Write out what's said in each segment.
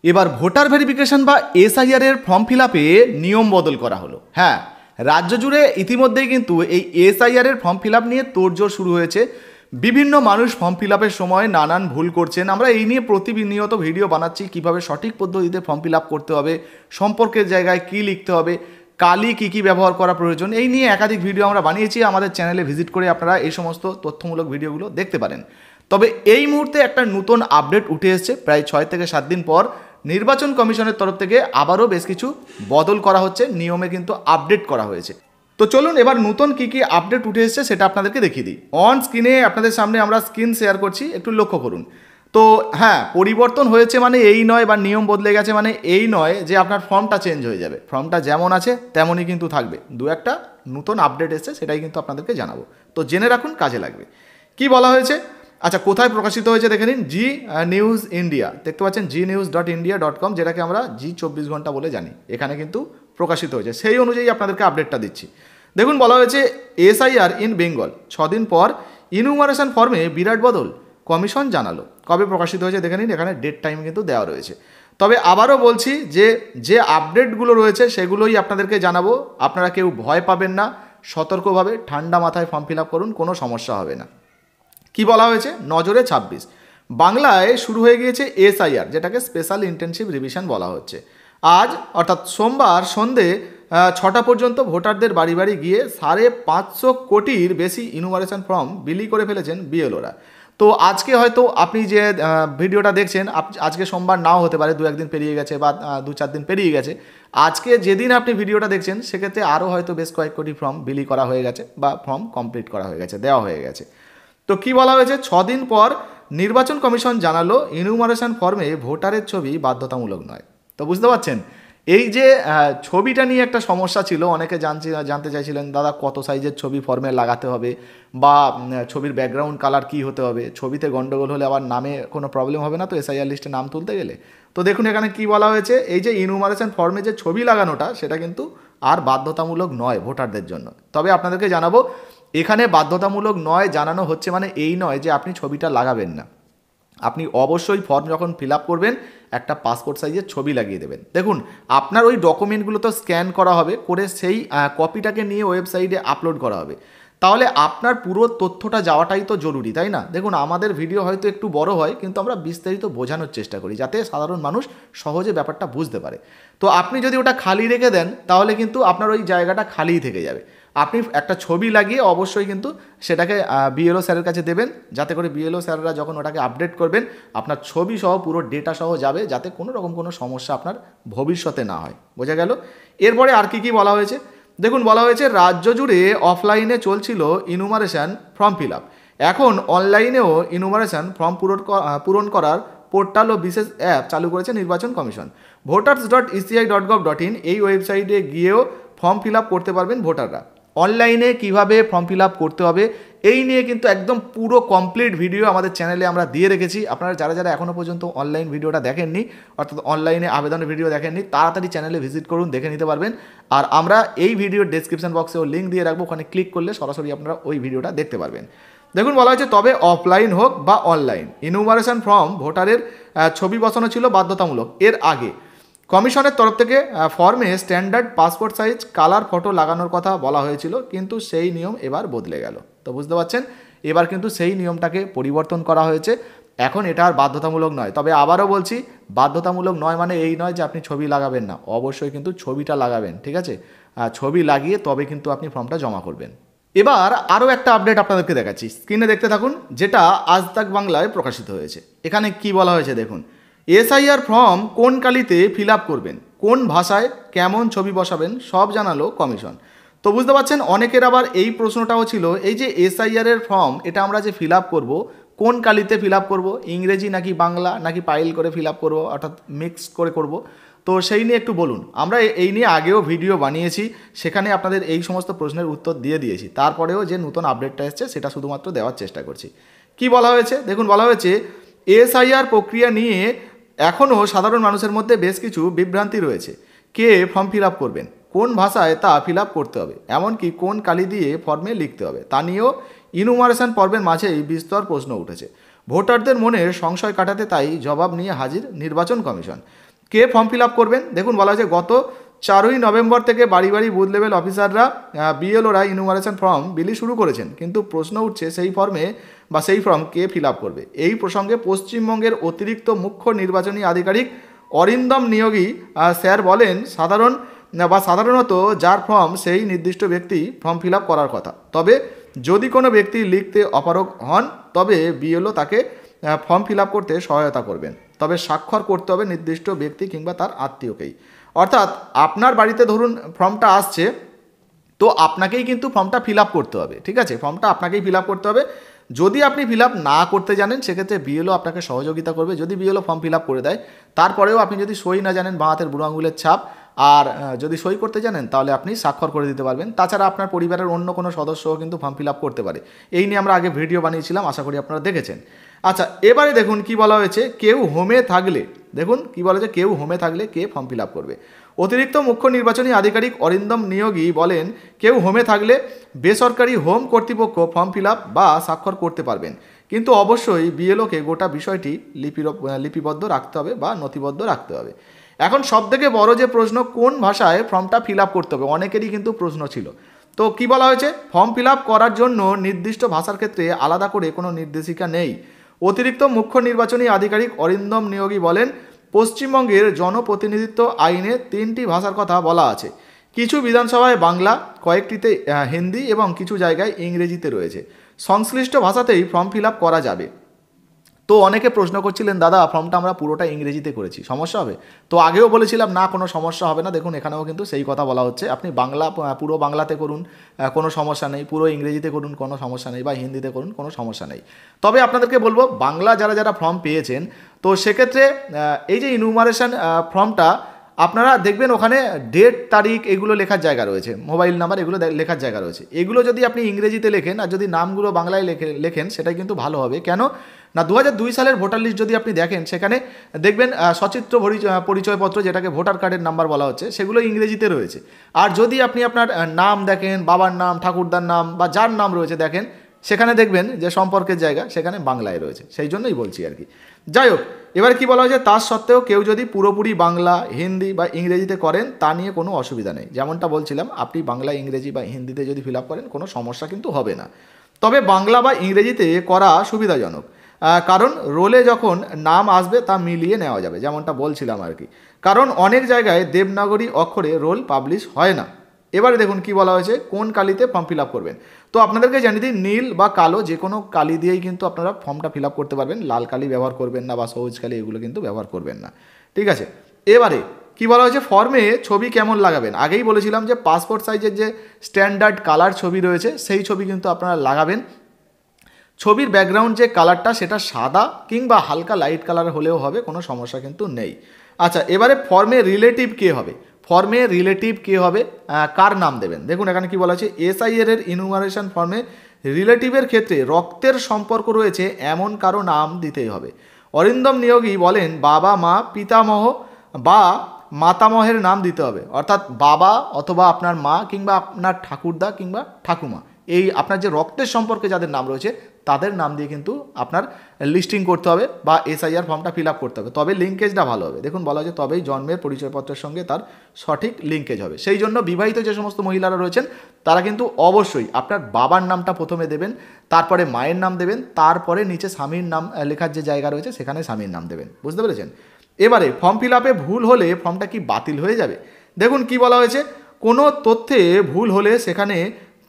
এবার voter verification বা SIR এর ফর্ম ফিল আপে নিয়ম বদল করা হলো। হ্যাঁ, রাজ্য জুড়ে ইতিমধ্যেই কিন্তু এই এসআইআর এর ফর্ম ফিল আপ নিয়ে তোড়জোড় শুরু হয়েছে। বিভিন্ন মানুষ ফর্ম ফিল আপের সময় নানান ভুল করছেন। আমরা এই নিয়ে প্রতিনিয়ত ভিডিও বানাচ্ছি, কিভাবে সঠিক পদ্ধতিতে ফর্ম ফিল আপ করতে হবে, সম্পর্কের জায়গায় কী লিখতে হবে, কালি কী ব্যবহার করা প্রয়োজন, এই নিয়ে একাধিক ভিডিও আমরা বানিয়েছি। আমাদের চ্যানেলে ভিজিট করে আপনারা এই সমস্ত তথ্যমূলক ভিডিওগুলো দেখতে পারেন। তবে এই মুহূর্তে একটা নতুন আপডেট উঠে এসেছে। প্রায় 6 থেকে 7 দিন পর নির্বাচন কমিশনের তরফ থেকে আবারও বেশ কিছু বদল করা হচ্ছে, নিয়মে কিন্তু আপডেট করা হয়েছে। তো চলুন এবার নতুন কী আপডেট উঠে এসেছে সেটা আপনাদেরকে দেখিয়ে দিই। অন স্ক্রিনে আপনাদের সামনে আমরা স্ক্রিন শেয়ার করছি, একটু লক্ষ্য করুন। তো হ্যাঁ, পরিবর্তন হয়েছে মানে এই নয়, বা নিয়ম বদলে গেছে মানে এই নয় যে আপনার ফর্মটা চেঞ্জ হয়ে যাবে। ফর্মটা যেমন আছে তেমনই কিন্তু থাকবে। দু একটা নতুন আপডেট এসেছে, সেটাই কিন্তু আপনাদেরকে জানাবো। তো জেনে রাখুন, কাজে লাগবে। কি বলা হয়েছে? আচ্ছা, কোথায় প্রকাশিত হয়েছে দেখে নিন। জি নিউজ ইন্ডিয়া, দেখতে পাচ্ছেন gnews.india.com, যেটাকে আমরা জি 24 ঘন্টা বলে জানি। এখানে কিন্তু প্রকাশিত হয়েছে, সেই অনুযায়ী আপনাদেরকে আপডেটটা দিচ্ছি। দেখুন, বলা হয়েছে এসআইআর ইন বেঙ্গল, 6 দিন পর ইনুমারেশন ফর্মে বিরাট বদল, কমিশন জানালো। কবে প্রকাশিত হয়েছে দেখে নিন, এখানে ডেট টাইম কিন্তু দেওয়া রয়েছে। তবে আবারও বলছি যে আপডেটগুলো রয়েছে সেগুলোই আপনাদেরকে জানাবো। আপনারা কেউ ভয় পাবেন না, সতর্কভাবে ঠান্ডা মাথায় ফর্ম ফিল আপ করুন, কোনো সমস্যা হবে না। কি বলা হয়েছে? নজরে 26 বাংলায় শুরু হয়ে গিয়েছে এসআইআর, যেটাকে স্পেশাল ইন্টেনসিভ রিভিশন বলা হচ্ছে। আজ অর্থাৎ সোমবার সন্ধে 6টা পর্যন্ত ভোটারদের বাড়ি বাড়ি গিয়ে 550 কোটির বেশি ইনুমারেশন ফর্ম বিলি করে ফেলেছেন বিএলওরা। তো আজকে হয়তো আপনি যে ভিডিওটা দেখছেন, আজকে সোমবার নাও হতে পারে, 2-1 দিন পেরিয়ে গেছে বা 2-4 দিন পেরিয়ে গেছে। আজকে যেদিন আপনি ভিডিওটা দেখছেন সেক্ষেত্রে আরও হয়তো বেশ কয়েক কোটি ফর্ম বিলি করা হয়ে গেছে বা ফর্ম কমপ্লিট করা হয়ে গেছে, দেওয়া হয়ে গেছে। তো কি বলা হয়েছে? 6 দিন পর নির্বাচন কমিশন জানালো ইনুমারেশন ফর্মে ভোটারের ছবি বাধ্যতামূলক নয়। তো বুঝতে পারছেন, এই যে ছবিটা নিয়ে একটা সমস্যা ছিল, অনেকে জানতে চাইছিলেন দাদা কত সাইজের ছবি ফর্মে লাগাতে হবে, বা ছবির ব্যাকগ্রাউন্ড কালার কী হতে হবে, ছবিতে গন্ডগোল হলে আবার নামে কোনো প্রবলেম হবে না তো এসআইআর লিস্টে নাম তুলতে গেলে। তো দেখুন এখানে কি বলা হয়েছে, এই যে ইনুমারেশন ফর্মে যে ছবি লাগানোটা সেটা কিন্তু আর বাধ্যতামূলক নয় ভোটারদের জন্য। তবে আপনাদেরকে জানাবো, এখানে বাধ্যতামূলক নয় জানানো হচ্ছে মানে এই নয় যে আপনি ছবিটা লাগাবেন না। আপনি অবশ্যই ফর্ম যখন ফিল আপ করবেন একটা পাসপোর্ট সাইজের ছবি লাগিয়ে দেবেন। দেখুন, আপনার ওই ডকুমেন্টগুলো তো স্ক্যান করা হবে, করে সেই কপিটাকে নিয়ে ওয়েবসাইটে আপলোড করা হবে। তাহলে আপনার পুরো তথ্যটা যাওয়াটাই তো জরুরি, তাই না? দেখুন, আমাদের ভিডিও হয়তো একটু বড় হয়, কিন্তু আমরা বিস্তারিত বোঝানোর চেষ্টা করি যাতে সাধারণ মানুষ সহজে ব্যাপারটা বুঝতে পারে। তো আপনি যদি ওটা খালি রেখে দেন তাহলে কিন্তু আপনার ওই জায়গাটা খালিই থেকে যাবে। আপনি একটা ছবি লাগিয়ে অবশ্যই কিন্তু সেটাকে বিএলও স্যারের কাছে দেবেন, যাতে করে বিএলও স্যাররা যখন ওটাকে আপডেট করবেন আপনার ছবি সহ পুরো ডেটা সহ যাবে, যাতে কোনো রকম কোনো সমস্যা আপনার ভবিষ্যতে না হয়। বোঝা গেল? এরপরে আর কি বলা হয়েছে দেখুন, বলা হয়েছে রাজ্য জুড়ে অফলাইনে চলছিল ইনুমারেশন ফর্ম ফিল আপ, এখন অনলাইনেও ইনুমারেশন ফর্ম পূরণ করার পোর্টাল ও বিশেষ অ্যাপ চালু করেছে নির্বাচন কমিশন। voters.eci.gov.in এই ওয়েবসাইটে গিয়েও ফর্ম ফিল আপ করতে পারবেন ভোটাররা। অনলাইনে কিভাবে ফর্ম ফিল আপ করতে হবে এই নিয়ে কিন্তু একদম পুরো কমপ্লিট ভিডিও আমাদের চ্যানেলে আমরা দিয়ে রেখেছি। আপনারা যারা এখনও পর্যন্ত অনলাইন ভিডিওটা দেখেননি, অর্থাৎ অনলাইনে আবেদনের ভিডিও দেখেননি, তাড়াতাড়ি চ্যানেলে ভিজিট করুন, দেখে নিতে পারবেন। আর আমরা এই ভিডিওর ডেসক্রিপশন বক্সেও লিঙ্ক দিয়ে রাখবো, ওখানে ক্লিক করলে সরাসরি আপনারা ওই ভিডিওটা দেখতে পারবেন। দেখুন, বলা হয়েছে তবে অফলাইন হোক বা অনলাইন ইনুমারেশন ফর্ম ভোটারের ছবি বসানো ছিল বাধ্যতামূলক। এর আগে কমিশনের তরফ থেকে ফর্মে standard passport size colour photo লাগানোর কথা বলা হয়েছিল, কিন্তু সেই নিয়ম এবার বদলে গেল। তো বুঝতে পারছেন, এবার কিন্তু সেই নিয়মটাকে পরিবর্তন করা হয়েছে। এখন এটা আর বাধ্যতামূলক নয়। তবে আবারও বলছি, বাধ্যতামূলক নয় মানে এই নয় যে আপনি ছবি লাগাবেন না, অবশ্যই কিন্তু ছবিটা লাগাবেন, ঠিক আছে? ছবি লাগিয়ে তবে কিন্তু আপনি ফর্মটা জমা করবেন। এবার আরও একটা আপডেট আপনাদেরকে দেখাচ্ছি, স্ক্রিনে দেখতে থাকুন, যেটা আজ তাক বাংলায় প্রকাশিত হয়েছে। এখানে কি বলা হয়েছে দেখুন, এসআইআর ফর্ম কোন কালিতে ফিল আপ করবেন, কোন ভাষায়, কেমন ছবি বসাবেন, সব জানালো কমিশন। তো বুঝতে পারছেন, অনেকের আবার এই প্রশ্নটাও ছিল, এই যে এসআইআর এর ফর্ম এটা আমরা যে ফিল আপ করবো কোন কালিতে ফিল আপ করবো, ইংরেজি নাকি বাংলা নাকি পাইল করে ফিল আপ করবো, অর্থাৎ মিক্সড করে করব। তো সেই নিয়ে একটু বলুন। আমরা এই নিয়ে আগেও ভিডিও বানিয়েছি, সেখানে আপনাদের এই সমস্ত প্রশ্নের উত্তর দিয়ে দিয়েছি। তারপরেও যে নতুন আপডেটটা এসছে সেটা শুধুমাত্র দেওয়ার চেষ্টা করছি। কি বলা হয়েছে দেখুন, বলা হয়েছে এসআইআর প্রক্রিয়া নিয়ে এখনও সাধারণ মানুষের মধ্যে বেশ কিছু বিভ্রান্তি রয়েছে। কে ফর্ম ফিল আপ করবেন, কোন ভাষায় তা ফিল আপ করতে হবে, এমনকি কোন কালি দিয়ে ফর্মে লিখতে হবে, তা নিয়েও ইনুমারেশন পর্বের মাঝেই বিস্তর প্রশ্ন উঠেছে। ভোটারদের মনের সংশয় কাটাতে তাই জবাব নিয়ে হাজির নির্বাচন কমিশন। কে ফর্ম ফিল আপ করবেন? দেখুন বলা হয়েছে গত 4ই নভেম্বর থেকে বাড়ি বাড়ি বুথ লেভেল অফিসাররা বিএলওরা ইনুমারেশন ফর্ম বিলি শুরু করেছেন, কিন্তু প্রশ্ন উঠছে সেই ফর্ম কে ফিল আপ করবে? এই প্রসঙ্গে পশ্চিমবঙ্গের অতিরিক্ত মুখ্য নির্বাচনী আধিকারিক অরিন্দম নিয়োগী স্যার বলেন, সাধারণত যার ফর্ম সেই নির্দিষ্ট ব্যক্তি ফর্ম ফিল আপ করার কথা। তবে যদি কোনো ব্যক্তি লিখতে অপারগ হন তবে বিএলও তাকে ফর্ম ফিল আপ করতে সহায়তা করবেন, তবে স্বাক্ষর করতে হবে নির্দিষ্ট ব্যক্তি কিংবা তার আত্মীয়কেই। অর্থাৎ আপনার বাড়িতে ধরুন ফর্মটা আসছে, তো আপনাকেই কিন্তু ফর্মটা ফিল আপ করতে হবে, ঠিক আছে? ফর্মটা আপনাকেই ফিল আপ করতে হবে। যদি আপনি ফিল আপ না করতে জানেন সেক্ষেত্রে বিএলও আপনাকে সহযোগিতা করবে। যদি বিএলও ফর্ম ফিল আপ করে দেয়, তারপরেও আপনি যদি সই না জানেন, বাঁ হাতের বুড়ো আঙুলের ছাপ, আর যদি সই করতে জানেন তাহলে আপনি স্বাক্ষর করে দিতে পারবেন। তাছাড়া আপনার পরিবারের অন্য কোনো সদস্যও কিন্তু ফর্ম ফিল আপ করতে পারে। এই নিয়ে আমরা আগে ভিডিও বানিয়েছিলাম, আশা করি আপনারা দেখেছেন। আচ্ছা, এবারে দেখুন কি বলা হয়েছে, কেউ হোমে থাকলে, দেখুন কি বলা হয়েছে, কেউ হোমে থাকলে কে ফর্ম ফিল আপ করবে? অতিরিক্ত মুখ্য নির্বাচনী আধিকারিক অরিন্দম নিয়োগী বলেন, কেউ হোমে থাকলে বেসরকারি হোম কর্তৃপক্ষ ফর্ম ফিল আপ বা স্বাক্ষর করতে পারবেন, কিন্তু অবশ্যই বিএলওকে গোটা বিষয়টি লিপিবদ্ধ রাখতে হবে বা নথিবদ্ধ রাখতে হবে। এখন সবথেকে বড় যে প্রশ্ন, কোন ভাষায় ফর্মটা ফিল আপ করতে হবে? অনেকেরই কিন্তু প্রশ্ন ছিল। তো কি বলা হয়েছে, ফর্ম ফিল আপ করার জন্য নির্দিষ্ট ভাষার ক্ষেত্রে আলাদা করে কোনো নির্দেশিকা নেই। অতিরিক্ত মুখ্য নির্বাচনী আধিকারিক অরিন্দম নিয়োগী বলেন, পশ্চিমবঙ্গের জনপ্রতিনিধিত্ব আইনে 3টি ভাষার কথা বলা আছে। কিছু বিধানসভায় বাংলা, কয়েকটিতে হিন্দি এবং কিছু জায়গায় ইংরেজিতে রয়েছে। সংশ্লিষ্ট ভাষাতেই ফর্ম ফিল আপ করা যাবে। তো অনেকে প্রশ্ন করছিলেন, দাদা ফর্মটা আমরা পুরোটা ইংরেজিতে করেছি, সমস্যা হবে? তো আগেও বলেছিলাম না, কোনো সমস্যা হবে না। দেখুন এখানেও কিন্তু সেই কথা বলা হচ্ছে, আপনি পুরো বাংলাতে করুন, কোনো সমস্যা নেই, পুরো ইংরেজিতে করুন, কোনো সমস্যা নেই, বা হিন্দিতে করুন, কোনো সমস্যা নেই। তবে আপনাদেরকে বলবো, বাংলা যারা ফর্ম পেয়েছেন, তো সেক্ষেত্রে এই যে ইনুমারেশন ফর্মটা আপনারা দেখবেন ওখানে ডেট, তারিখ এগুলো লেখার জায়গা রয়েছে, মোবাইল নাম্বার এগুলো লেখার জায়গা রয়েছে। এগুলো যদি আপনি ইংরেজিতে লেখেন আর যদি নামগুলো বাংলায় লেখেন সেটাই কিন্তু ভালো হবে। কেন না, 2002 সালের ভোটার লিস্ট যদি আপনি দেখেন, সেখানে দেখবেন সচিত্র পরিচয়পত্র, যেটাকে ভোটার কার্ডের নাম্বার বলা হচ্ছে, সেগুলো ইংরেজিতে রয়েছে। আর যদি আপনি আপনার নাম দেখেন, বাবার নাম, ঠাকুরদার নাম বা যার নাম রয়েছে দেখেন, সেখানে দেখবেন যে সম্পর্কের জায়গা সেখানে বাংলায় রয়েছে। সেই জন্যই বলছি আর কি। যাই হোক, এবার কি বলা হয়েছে, তার সত্ত্বেও কেউ যদি পুরোপুরি বাংলা, হিন্দি বা ইংরেজিতে করেন তা নিয়ে কোনো অসুবিধা নেই। যেমনটা বলছিলাম, আপনি বাংলা, ইংরেজি বা হিন্দিতে যদি ফিল আপ করেন কোনো সমস্যা কিন্তু হবে না। তবে বাংলা বা ইংরেজিতে করা সুবিধাজনক, কারণ রোলে যখন নাম আসবে তা মিলিয়ে নেওয়া যাবে, যেমনটা বলছিলাম আর কি। কারণ অনেক জায়গায় দেবনাগরী অক্ষরে রোল পাবলিশ হয় না। এবারে দেখুন কি বলা হয়েছে, কোন কালিতে ফর্ম ফিল আপ করবেন। তো আপনাদেরকে জানিয়ে দিই, নীল বা কালো যে কোনো কালি দিয়েই কিন্তু আপনারা ফর্মটা ফিল আপ করতে পারবেন। লাল কালি ব্যবহার করবেন না বা সবুজ কালি এগুলো কিন্তু ব্যবহার করবেন না, ঠিক আছে? এবারে কি বলা হয়েছে, ফর্মে ছবি কেমন লাগাবেন? আগেই বলেছিলাম যে পাসপোর্ট সাইজের যে স্ট্যান্ডার্ড কালার ছবি রয়েছে সেই ছবি কিন্তু আপনারা লাগাবেন। ছবির ব্যাকগ্রাউন্ড যে কালারটা সেটা সাদা কিংবা হালকা লাইট কালার হলেও হবে, কোনো সমস্যা কিন্তু নেই। আচ্ছা, এবারে ফর্মে রিলেটিভ কে হবে? ফর্মে রিলেটিভ কে হবে, কার নাম দেবেন? দেখুন এখানে কি বলা আছে, এসআইআর এর ইনুমারেশন ফর্মে রিলেটিভের ক্ষেত্রে রক্তের সম্পর্ক রয়েছে এমন কারো নাম দিতেই হবে। অরিন্দম নিয়োগী বলেন, বাবা, মা, পিতামহ বা মাতামহের নাম দিতে হবে। অর্থাৎ বাবা অথবা আপনার মা কিংবা আপনার ঠাকুরদা কিংবা ঠাকুমা, এই আপনার যে রক্তের সম্পর্কে যাদের নাম রয়েছে তাদের নাম দিয়ে কিন্তু আপনার লিস্টিং করতে হবে বা এসআইআর ফর্মটা ফিল আপ করতে হবে। তবে লিঙ্কেজটা ভালো হবে। দেখুন বলা হয়েছে তবেই জন্মের পরিচয়পত্রের সঙ্গে তার সঠিক লিঙ্কেজ হবে। সেই জন্য বিবাহিত যে সমস্ত মহিলারা রয়েছেন তারা কিন্তু অবশ্যই আপনার বাবার নামটা প্রথমে দেবেন, তারপরে মায়ের নাম দেবেন, তারপরে নিচে স্বামীর নাম লেখার যে জায়গা রয়েছে সেখানে স্বামীর নাম দেবেন। বুঝতে পেরেছেন? এবারে ফর্ম ফিল আপে ভুল হলে ফর্মটা কি বাতিল হয়ে যাবে? দেখুন কি বলা হয়েছে, কোনো তথ্যে ভুল হলে সেখানে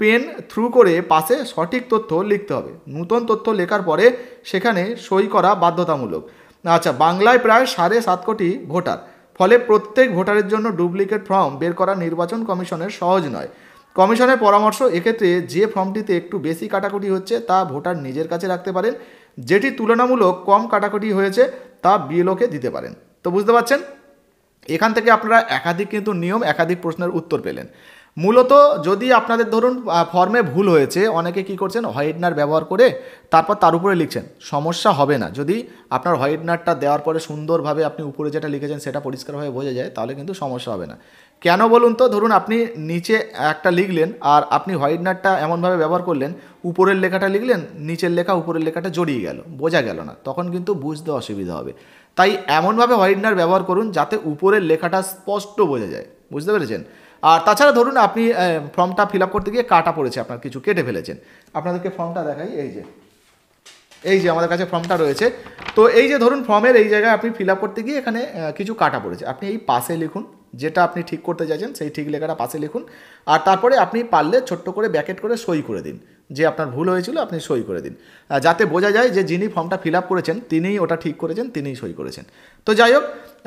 পেন থ্রু করে পাশে সঠিক তথ্য লিখতে হবে। নূতন তথ্য লেখার পরে সেখানে সই করা বাধ্যতামূলক। আচ্ছা, বাংলায় প্রায় 7.5 কোটি ভোটার, ফলে প্রত্যেক ভোটারের জন্য ডুপ্লিকেট ফর্ম বের করা নির্বাচন কমিশনের সহজ নয়। কমিশনের পরামর্শ, এক্ষেত্রে যে ফর্মটিতে একটু বেশি কাটাকুটি হচ্ছে তা ভোটার নিজের কাছে রাখতে পারেন, যেটি তুলনামূলক কম কাটাকুটি হয়েছে তা বিএলওকে দিতে পারেন। তো বুঝতে পারছেন, এখান থেকে আপনারা একাধিক কিন্তু নিয়ম, একাধিক প্রশ্নের উত্তর পেলেন। মূলত যদি আপনাদের ধরুন ফর্মে ভুল হয়েছে, অনেকে কি করছেন, হোয়াইটনার ব্যবহার করে তারপর তার উপরে লিখছেন, সমস্যা হবে না। যদি আপনার হোয়াইটনারটা দেওয়ার পরে সুন্দরভাবে আপনি উপরে যেটা লিখেছেন সেটা পরিষ্কারভাবে বোঝা যায়, তাহলে কিন্তু সমস্যা হবে না। কেন বলুন তো, ধরুন আপনি নিচে একটা লিখলেন আর আপনি হোয়াইটনারটা এমনভাবে ব্যবহার করলেন, উপরের লেখাটা লিখলেন, নিচের লেখা উপরের লেখাটা জড়িয়ে গেল, বোঝা গেল না, তখন কিন্তু বুঝতে অসুবিধা হবে। তাই এমনভাবে হোয়াইটনার ব্যবহার করুন যাতে উপরের লেখাটা স্পষ্ট বোঝা যায়, বুঝতে পেরেছেন। আর তাছাড়া ধরুন আপনি ফর্মটা ফিল আপ করতে গিয়ে কাটা পড়েছে, আপনার কিছু কেটে ফেলেছেন, আপনাদেরকে ফর্মটা দেখাই, এই যে আমাদের কাছে ফর্মটা রয়েছে। তো এই যে ধরুন ফর্মের এই জায়গায় আপনি ফিল আপ করতে গিয়ে এখানে কিছু কাটা পড়েছে, আপনি এই পাশে লিখুন, যেটা আপনি ঠিক করতে চাইছেন সেই ঠিক লেখাটা পাশে লিখুন। আর তারপরে আপনি পারলে ছোট্ট করে ব্যাকেট করে সই করে দিন, যে আপনার ভুল হয়েছিল আপনি সই করে দিন, যাতে বোঝা যায় যে যিনি ফর্মটা ফিল আপ করেছেন তিনিই ওটা ঠিক করেছেন, তিনিই সই করেছেন। তো যাই হোক,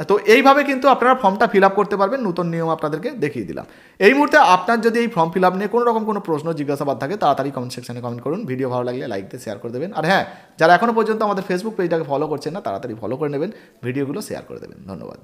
তো এইভাবে কিন্তু আপনারা ফর্মটা ফিল আপ করতে পারবেন, নতুন নিয়ম আপনাদেরকে দেখিয়ে দিলাম। এই মুহূর্তে আপনার যদি এই ফর্ম ফিল আপ নিয়ে কোনো রকম কোনো প্রশ্ন জিজ্ঞাসাবাদ থাকে তাড়াতাড়ি কমেন্ট সেকশনে কমেন্ট করুন। ভিডিও ভালো লাগলে লাইক দিয়ে শেয়ার করে দেবেন। আর হ্যাঁ, যারা এখনও পর্যন্ত আমাদের ফেসবুক পেজটাকে ফলো করছেন না তাড়াতাড়ি ফলো করে নেবেন, ভিডিওগুলো শেয়ার করে দেবেন। ধন্যবাদ।